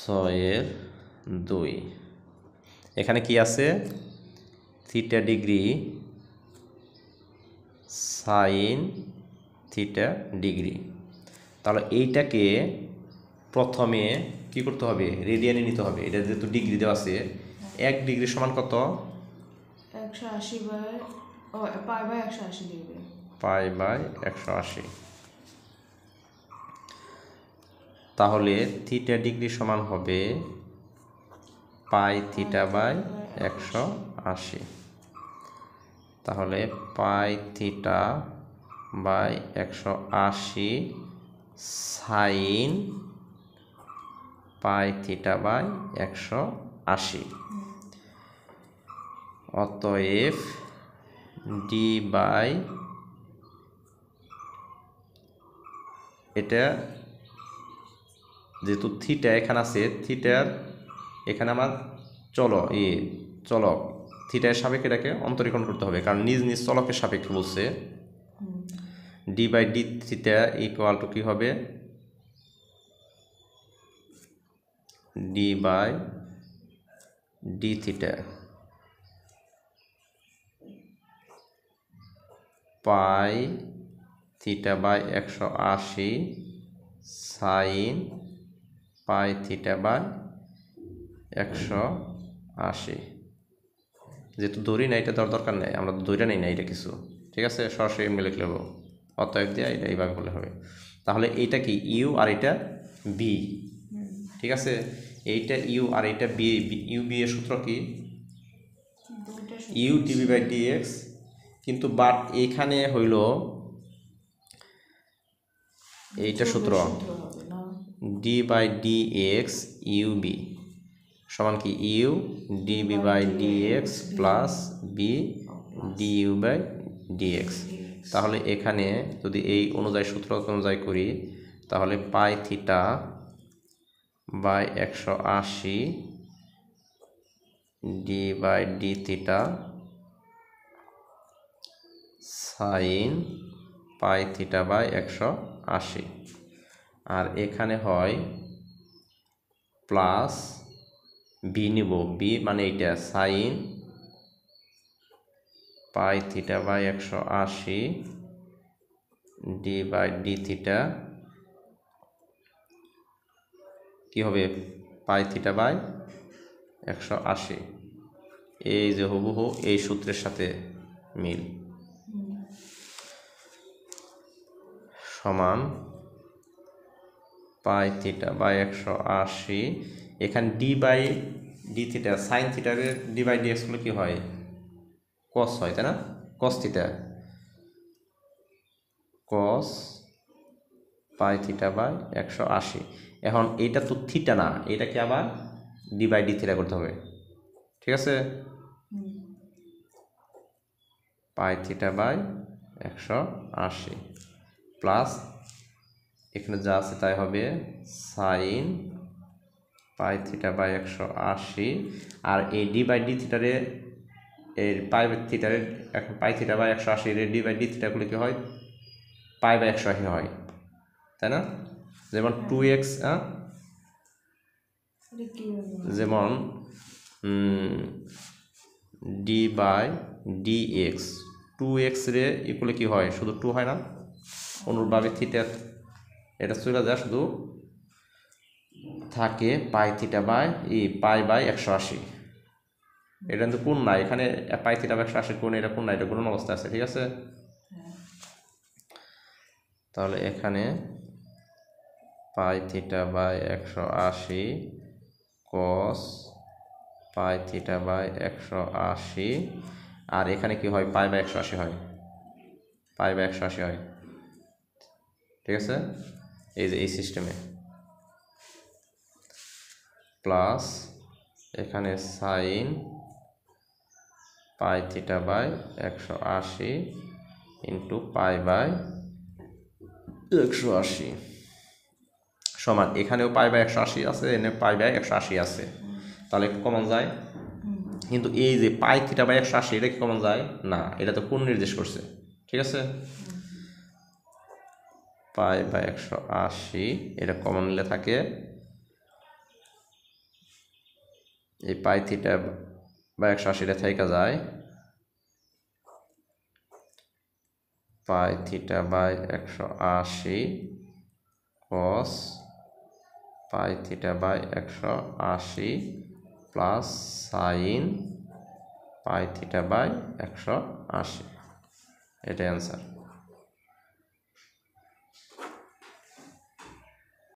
6/2। এখানে কি আছে? Theta degree sine theta degree. তাহলে এইটাকে প্রথমে কি করতে হবে? রেডিয়ানে নিতে হবে। এটা যেহেতু ডিগ্রি দেওয়া আছে, 1 ডিগ্রি সমান কত? 180/180 ডিগ্রি। π/180। তাহলে থিটা ডিগ্রি সমান হবে πθ/180। তাহলে πθ/180 সাইন πθ/180। অতএব এটা যেহেতু থিটা এখানে আছে, থিটার এখানে আমার চলক থিটার সাপেক্ষে এটাকে অন্তরীকরণ করতে হবে, কারণ নিজ নিজ চলকের সাপেক্ষে বলছে। d/d থিটা ইকুয়াল টু কি হবে? d/d theta πθ/180 sign πθ/180। যেহেতু ধরি না, এটা দেওয়ার দরকার নেই, আমরা ধরে নেই না এটা কিছু, ঠিক আছে? সরাসরি এমনি লিখলে হবে, অতএব দিয়ে এটা এইভাবে বললে হবে। তাহলে এইটা কি ইউ আর এটা বি, ঠিক আছে? এইটা ইউ আর এইটা বি। ইউ বি এর সূত্র কি? U dv/dx। কিন্তু বাট এইখানে হইল এইটা সূত্র d/dx ub সমান কি? U dv/dx plus v du/dx। তাহলে এখানে যদি এই অনুযায়ী সূত্র অনুযায়ী করি, তাহলে πθ/180 d/d থিটা সাইন πθ/180। আর এখানে হয় প্লাস বি নিব, বি মানে এইটা সাইন πθ/180 d/d থিটা কি হবে? πθ/180। এই যে হুবহু এই সূত্রের সাথে মিল, সমান πθ/180। এখানে d/d থিটা সাইন থিটার d/dx গুলো কি হয়? কস হয়, তাই না? কস থিটা, কস πθ/180। এখন এইটা তো থিটা না, এটাকে আবার d/d থিটা করতে হবে, ঠিক আছে? πθ/180 প্লাস এখানে যা আছে তাই হবে সাইন πθ/180। আর এই d/d থিটারে এর πθ/180 এর d/d থিটাগুলো কি হয়? π/180 হয়, তাই না? যেমন 2x, যেমন d/dx 2x রে ইকুয়াল কি হয়? শুধু 2 হয় না? অনুরূপভাবে থিটা এটা চলে যায়, শুধু থাকে πθ/180। এটা কিন্তু কোণ না, এখানে πθ/180 কোণ, এটা কোণ না, এটা গুণন অবস্থা আছে, ঠিক আছে? তাহলে এখানে πθ/180 cos πθ/180, আর এখানে কি হয়? π/180 হয়, π/180 হয়, ঠিক আছে? এই যে এই সিস্টেমে প্লাস এখানে সাইন πθ/180 ইন্টু π/180 সমান এখানেও π/180 আছে, এনে π/180 আছে, তাহলে কমন যায়। কিন্তু এই যে πθ/180 এটা কি কমন যায় না? এটা তো কোণ নির্দেশ করছে, ঠিক আছে? π/180 এটা কমন নিলে থাকে এই পাই থিটা বা 180টা থেকে যায় pi theta by 180 cos pi theta by 180 plus sine pi theta by 180, এটাই অ্যান্সার।